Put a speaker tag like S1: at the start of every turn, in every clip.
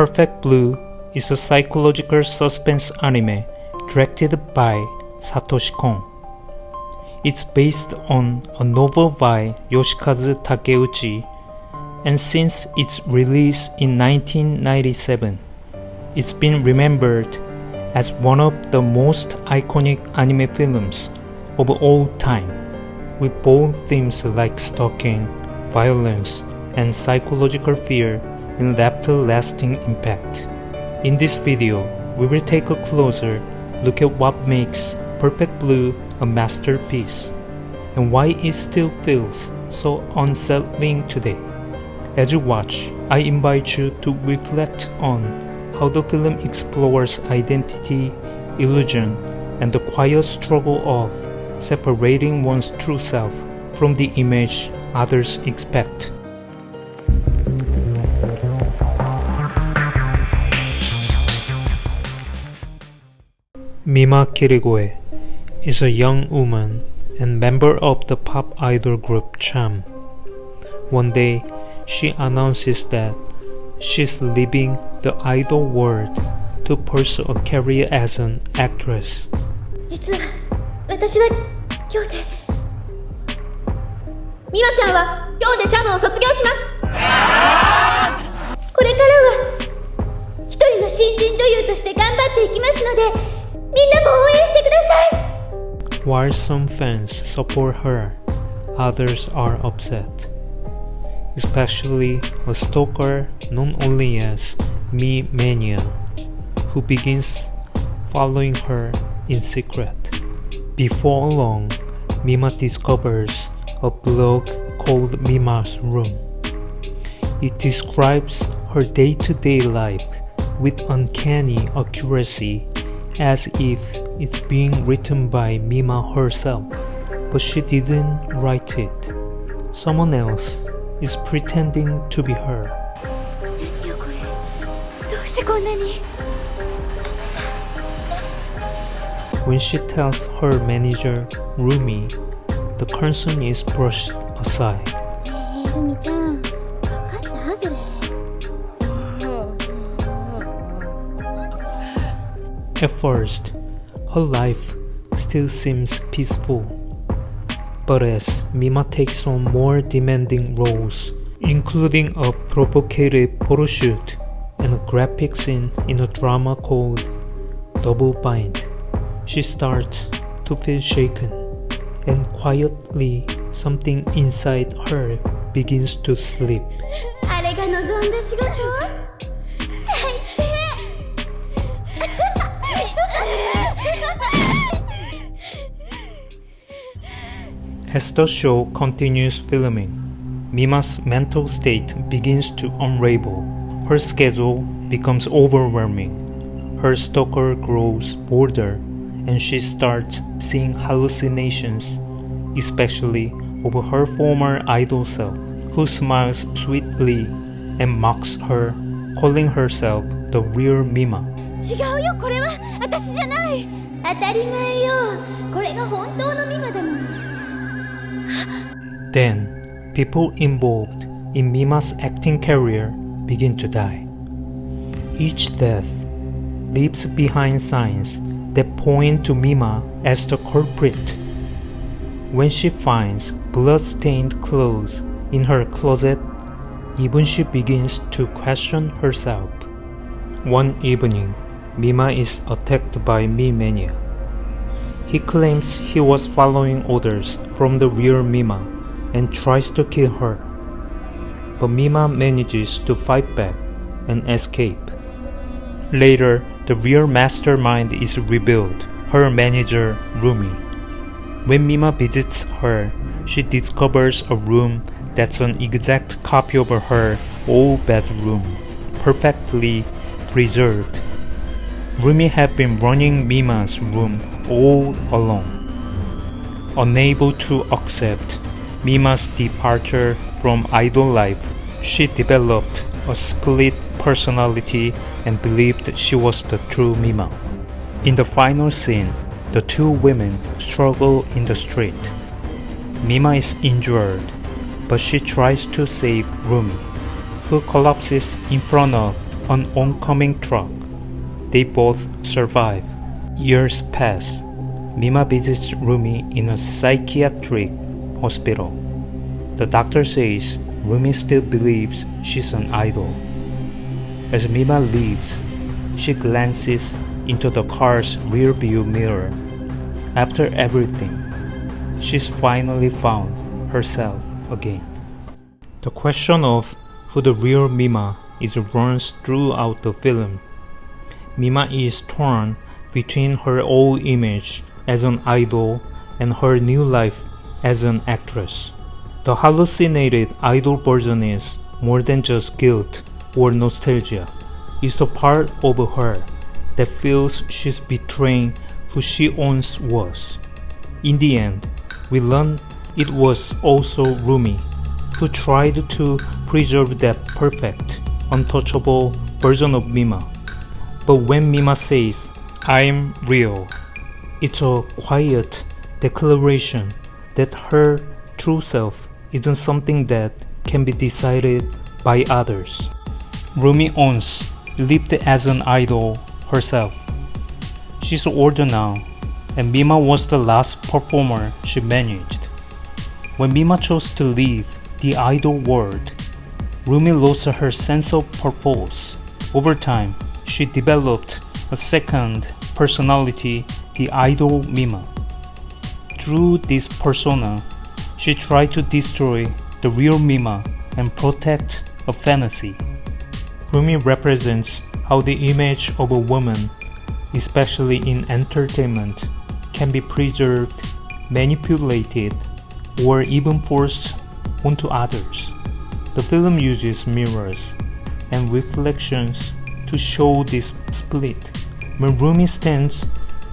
S1: Perfect Blue is a psychological suspense anime directed by Satoshi Kon. It's based on a novel by Yoshikazu Takeuchi, and since its release in 1997, it's been remembered as one of the most iconic anime films of all time, with bold themes like stalking, violence, and psychological fear and left a lasting impact. In this video, we will take a closer look at what makes Perfect Blue a masterpiece and why it still feels so unsettling today. As you watch, I invite you to reflect on how the film explores identity, illusion, and the quiet struggle of separating one's true self from the image others expect. Mima Kirigoe is a young woman and member of the pop idol group Cham. One day, she announces that she's leaving the idol world to pursue a career as an actress.
S2: 実は私は今日でミマちゃんは今日でチャムを卒業します。これからは一人の新人女優として頑張っていきますので、みんなも応援してください。
S1: While some fans support her, others are upset. Especially a stalker known only as Me Mania, who begins following her in secret. Before long, Mima discovers a blog called Mima's Room. It describes her day-to-day life with uncanny accuracy, as if it's being written by Mima herself, but she didn't write it. Someone else is pretending to be her.
S2: 何よこれ、どうしてこんなに。
S1: When she tells her manager, Rumi, the concern is brushed aside.
S2: ルミちゃん、分かったそれ。
S1: At first, her life still seems peaceful. But as Mima takes on more demanding roles, including a provocative photo shoot and a graphic scene in a drama called Double Bind, she starts to feel shaken, and quietly something inside her begins to slip.
S2: あれが望んだ仕事？最低。
S1: As the show continues filming, Mima's mental state begins to unravel. Her schedule becomes overwhelming. Her stalker grows bolder, and she starts seeing hallucinations, especially of her former idol self, who smiles sweetly and mocks her, calling herself the real Mima.
S2: 違うよ、これは私じゃない。当たり前よ。これが本当のミマだもん。
S1: Then, people involved in Mima's acting career begin to die. Each death leaves behind signs that point to Mima as the culprit. When she finds blood-stained clothes in her closet, even she begins to question herself. One evening, Mima is attacked by Me Mania. He claims he was following orders from the real Mima and tries to kill her. But Mima manages to fight back and escape. Later, the real mastermind is revealed, her manager Rumi. When Mima visits her, she discovers a room that's an exact copy of her old bedroom, perfectly preserved. Rumi had been running Mima's room all along. Unable to accept Mima's departure from idol life, she developed a split personality and believed she was the true Mima. In the final scene, the two women struggle in the street. Mima is injured, but she tries to save Rumi, who collapses in front of an oncoming truck. They both survive. Years pass. Mima visits Rumi in a psychiatric hospital. The doctor says Rumi still believes she's an idol. As Mima leaves, she glances into the car's rearview mirror. After everything, she's finally found herself again. The question of who the real Mima is runs throughout the film. Mima is torn between her old image as an idol and her new life as an actress. The hallucinated idol version is more than just guilt or nostalgia. It's the part of her that feels she's betraying who she once was. In the end, we learn it was also Rumi who tried to preserve that perfect, untouchable version of Mima. But when Mima says, "I'm real," it's a quiet declaration that her true self isn't something that can be decided by others. Rumi once lived as an idol herself. She's older now, and Mima was the last performer she managed. When Mima chose to leave the idol world, Rumi lost her sense of purpose. Over time, she developed a second personality, the idol Mima. Through this persona, she tried to destroy the real Mima and protect a fantasy. Rumi represents how the image of a woman, especially in entertainment, can be preserved, manipulated, or even forced onto others. The film uses mirrors and reflections to show this split. When Rumi stands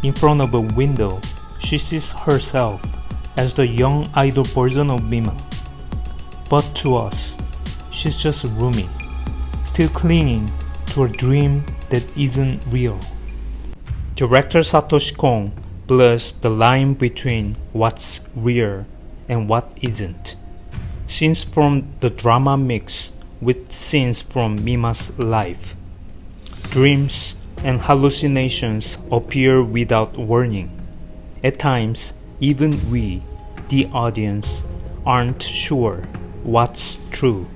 S1: in front of a window, she sees herself as the young idol version of Mima. But to us, she's just Rumi, still clinging to a dream that isn't real. Director Satoshi blurs the line between what's real and what isn't. Scenes from the drama mix with scenes from Mima's life. Dreams and hallucinations appear without warning. At times, even we, the audience, aren't sure what's true.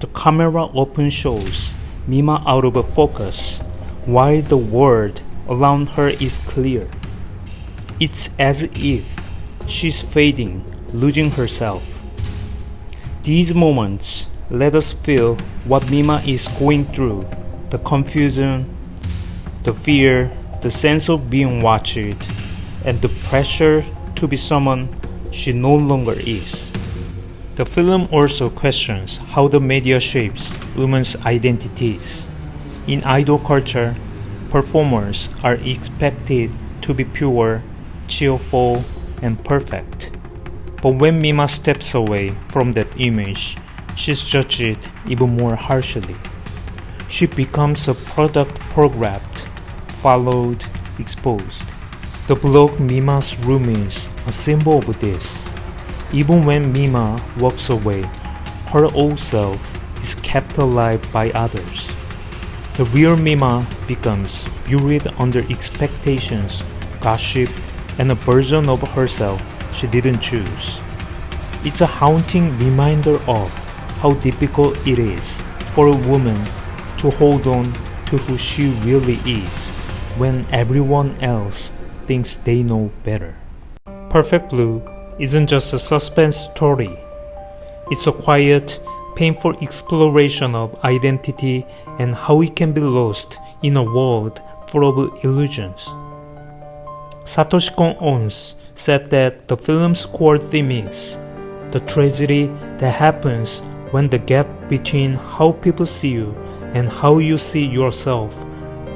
S1: The camera often shows Mima out of focus, while the world around her is clear. It's as if she's fading, losing herself. These moments let us feel what Mima is going through, the confusion, the fear, the sense of being watched, and the pressure to be someone she no longer is. The film also questions how the media shapes women's identities. In idol culture, performers are expected to be pure, cheerful, and perfect. But when Mima steps away from that image, she's judged even more harshly. She becomes a product programmed, followed, exposed. The blog Mima's Room is a symbol of this. Even when Mima walks away, her old self is kept alive by others. The real Mima becomes buried under expectations, gossip, and a version of herself she didn't choose. It's a haunting reminder of how difficult it is for a woman to hold on to who she really is when everyone else thinks they know better. Perfect Blue isn't just a suspense story. It's a quiet, painful exploration of identity and how it can be lost in a world full of illusions. Satoshi Kon once said that the film's core theme is the tragedy that happens when the gap between how people see you and how you see yourself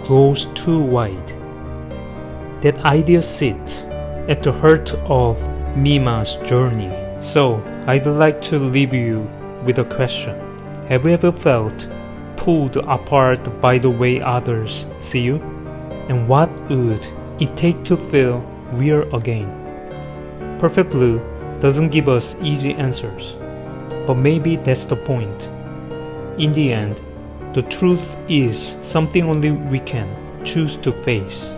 S1: grows too wide. That idea sits at the heart of Mima's journey. So, I'd like to leave you with a question. Have you ever felt pulled apart by the way others see you? And what would it take to feel real again? Perfect Blue doesn't give us easy answers, but maybe that's the point. In the end, The truth is something only we can choose to face.